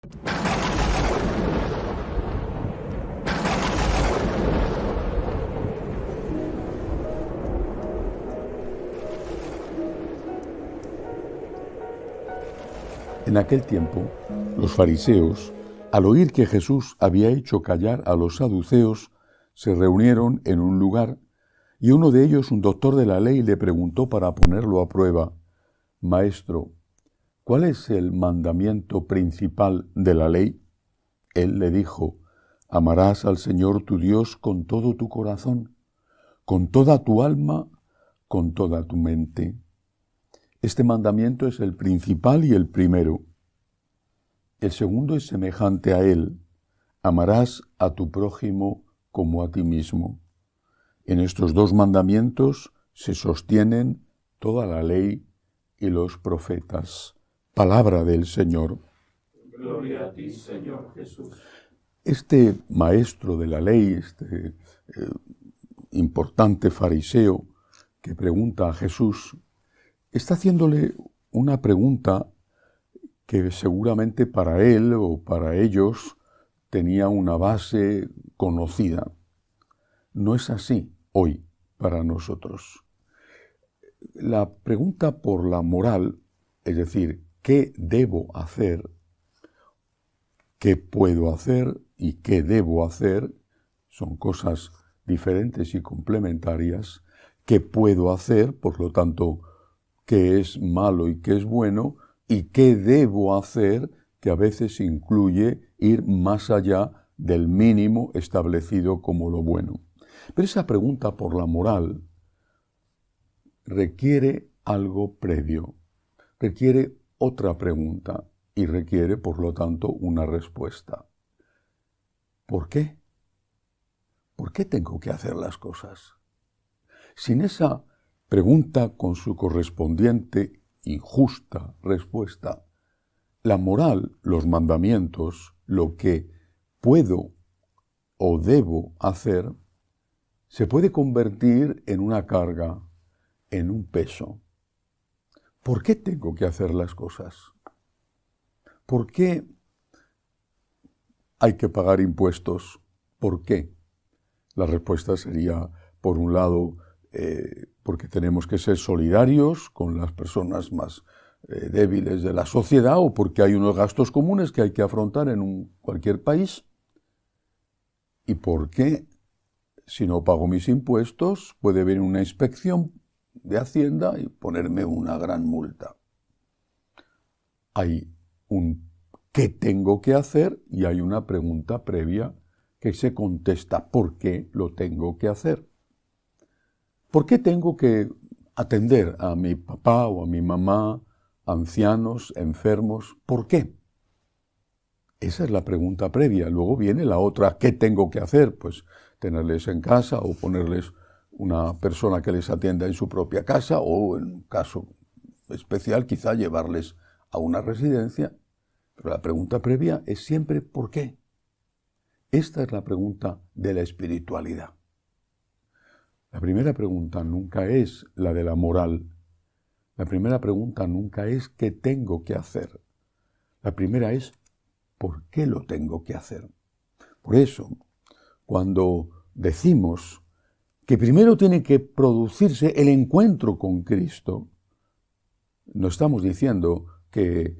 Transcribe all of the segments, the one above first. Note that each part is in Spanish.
En aquel tiempo, los fariseos, al oír que Jesús había hecho callar a los saduceos, se reunieron en un lugar, y uno de ellos, un doctor de la ley, le preguntó para ponerlo a prueba: «Maestro, ¿cuál es el mandamiento principal de la ley?». Él le dijo: «Amarás al Señor tu Dios con todo tu corazón, con toda tu alma, con toda tu mente». Este mandamiento es el principal y el primero. El segundo es semejante a él: amarás a tu prójimo como a ti mismo. En estos dos mandamientos se sostienen toda la ley y los profetas. Palabra del Señor. Gloria a ti, Señor Jesús. Este maestro de la ley, este importante fariseo que pregunta a Jesús, está haciéndole una pregunta que seguramente para él o para ellos tenía una base conocida. No es así hoy para nosotros. La pregunta por la moral, es decir, ¿qué debo hacer? ¿Qué puedo hacer y qué debo hacer? Son cosas diferentes y complementarias. ¿Qué puedo hacer? Por lo tanto, ¿qué es malo y qué es bueno? ¿Y qué debo hacer? Que a veces incluye ir más allá del mínimo establecido como lo bueno. Pero esa pregunta por la moral requiere algo previo, requiere otra pregunta y requiere, por lo tanto, una respuesta. ¿Por qué? ¿Por qué tengo que hacer las cosas? Sin esa pregunta con su correspondiente y justa respuesta, la moral, los mandamientos, lo que puedo o debo hacer, se puede convertir en una carga, en un peso. ¿Por qué tengo que hacer las cosas? ¿Por qué hay que pagar impuestos? ¿Por qué? La respuesta sería, por un lado, porque tenemos que ser solidarios con las personas más débiles de la sociedad, o porque hay unos gastos comunes que hay que afrontar en cualquier país. ¿Y por qué? Si no pago mis impuestos, puede venir una inspección de Hacienda y ponerme una gran multa. Hay un ¿qué tengo que hacer? Y hay una pregunta previa que se contesta: ¿por qué lo tengo que hacer? ¿Por qué tengo que atender a mi papá o a mi mamá, ancianos, enfermos? ¿Por qué? Esa es la pregunta previa. Luego viene la otra: ¿qué tengo que hacer? Pues tenerles en casa o ponerles una persona que les atienda en su propia casa, o en un caso especial quizá llevarles a una residencia. Pero la pregunta previa es siempre ¿por qué? Esta es la pregunta de la espiritualidad. La primera pregunta nunca es la de la moral. La primera pregunta nunca es ¿qué tengo que hacer? La primera es ¿por qué lo tengo que hacer? Por eso, cuando decimos que primero tiene que producirse el encuentro con Cristo, no estamos diciendo que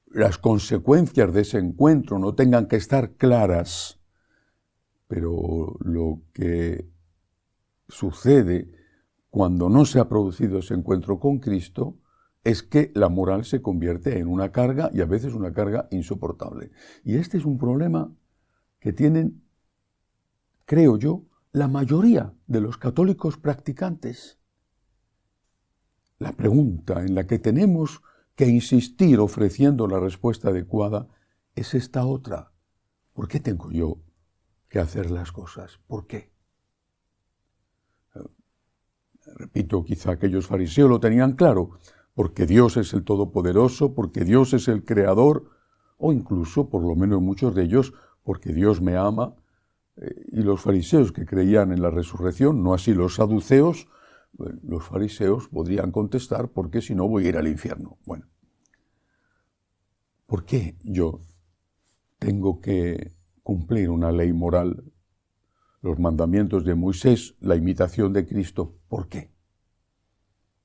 las consecuencias de ese encuentro no tengan que estar claras, pero lo que sucede cuando no se ha producido ese encuentro con Cristo es que la moral se convierte en una carga, y a veces una carga insoportable. Y este es un problema que tienen, creo yo, la mayoría de los católicos practicantes. La pregunta en la que tenemos que insistir ofreciendo la respuesta adecuada es esta otra: ¿por qué tengo yo que hacer las cosas? ¿Por qué? Repito, quizá aquellos fariseos lo tenían claro: porque Dios es el Todopoderoso, porque Dios es el Creador, o incluso, por lo menos muchos de ellos, porque Dios me ama. Y los fariseos que creían en la resurrección, no así los saduceos, los fariseos podrían contestar: porque si no voy a ir al infierno. Bueno, ¿por qué yo tengo que cumplir una ley moral, los mandamientos de Moisés, la imitación de Cristo. ¿Por qué?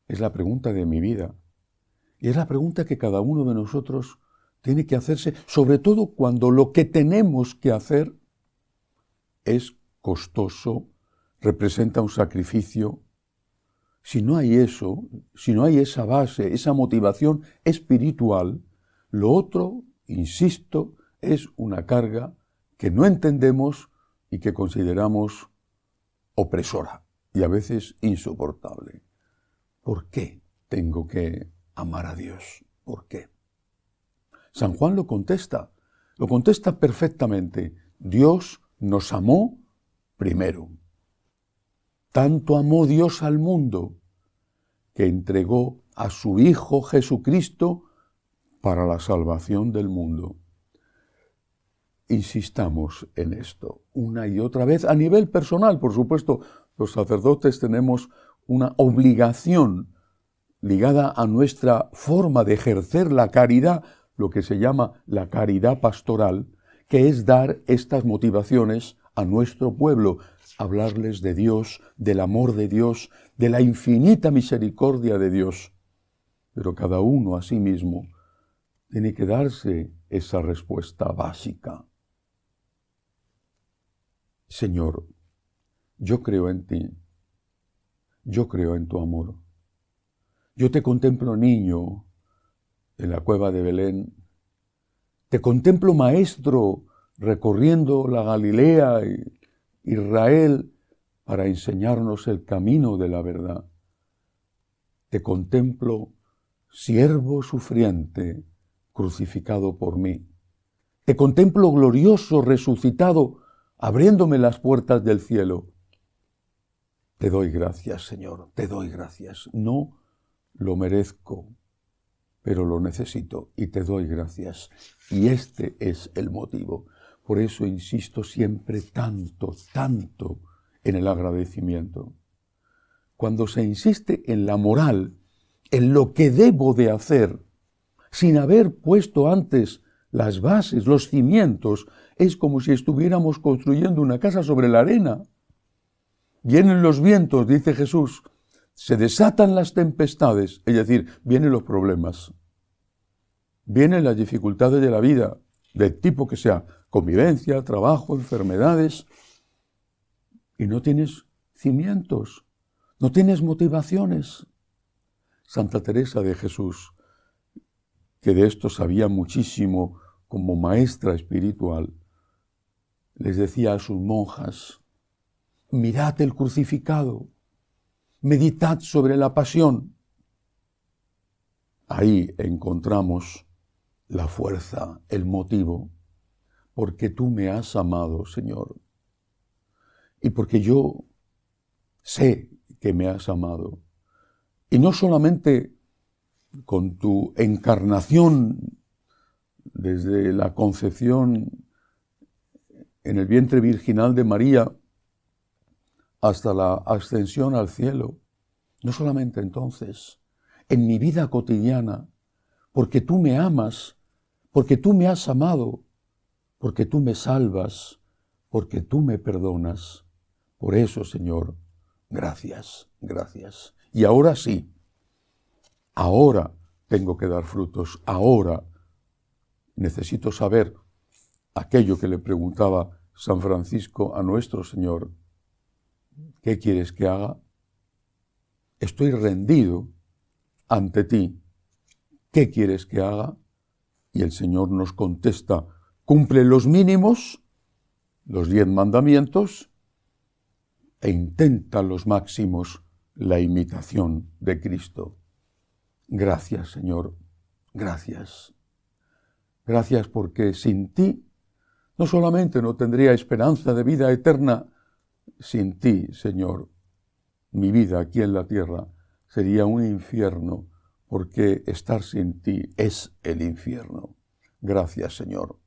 Es la pregunta de mi vida. Y es la pregunta que cada uno de nosotros tiene que hacerse, sobre todo cuando lo que tenemos que hacer es costoso, representa un sacrificio. Si no hay eso, si no hay esa base, esa motivación espiritual, lo otro, insisto, es una carga que no entendemos y que consideramos opresora y a veces insoportable. ¿Por qué tengo que amar a Dios? ¿Por qué? San Juan lo contesta perfectamente. Dios nos amó primero. Tanto amó Dios al mundo que entregó a su Hijo Jesucristo para la salvación del mundo. Insistamos en esto una y otra vez, a nivel personal, por supuesto. Los sacerdotes tenemos una obligación ligada a nuestra forma de ejercer la caridad, lo que se llama la caridad pastoral, que es dar estas motivaciones a nuestro pueblo, hablarles de Dios, del amor de Dios, de la infinita misericordia de Dios. Pero cada uno a sí mismo tiene que darse esa respuesta básica. Señor, yo creo en ti, yo creo en tu amor. Yo te contemplo niño en la cueva de Belén, te contemplo maestro recorriendo la Galilea y Israel para enseñarnos el camino de la verdad. Te contemplo siervo sufriente crucificado por mí. Te contemplo glorioso resucitado abriéndome las puertas del cielo. Te doy gracias, Señor, te doy gracias. No lo merezco, pero lo necesito y te doy gracias. Y este es el motivo. Por eso insisto siempre tanto en el agradecimiento. Cuando se insiste en la moral, en lo que debo de hacer, sin haber puesto antes las bases, los cimientos, es como si estuviéramos construyendo una casa sobre la arena. Vienen los vientos, dice Jesús, se desatan las tempestades, es decir, vienen los problemas. Vienen las dificultades de la vida, del tipo que sea, convivencia, trabajo, enfermedades, y no tienes cimientos, no tienes motivaciones. Santa Teresa de Jesús, que de esto sabía muchísimo como maestra espiritual, les decía a sus monjas, mirad el crucificado, meditad sobre la pasión. Ahí encontramos la fuerza, el motivo, porque tú me has amado, Señor, y porque yo sé que me has amado. Y no solamente con tu encarnación desde la concepción en el vientre virginal de María hasta la ascensión al cielo, no solamente entonces, en mi vida cotidiana, porque tú me amas, porque tú me has amado, porque tú me salvas, porque tú me perdonas. Por eso, Señor, gracias, gracias. Y ahora sí, ahora tengo que dar frutos, ahora necesito saber aquello que le preguntaba San Francisco a nuestro Señor. ¿Qué quieres que haga? Estoy rendido ante ti. ¿Qué quieres que haga? Y el Señor nos contesta, cumple los mínimos, los 10 mandamientos, e intenta los máximos, la imitación de Cristo. Gracias, Señor, gracias. Gracias porque sin ti no solamente no tendría esperanza de vida eterna, sin ti, Señor, mi vida aquí en la tierra sería un infierno, porque estar sin ti es el infierno. Gracias, Señor.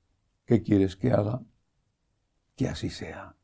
¿Qué quieres que haga? Que así sea.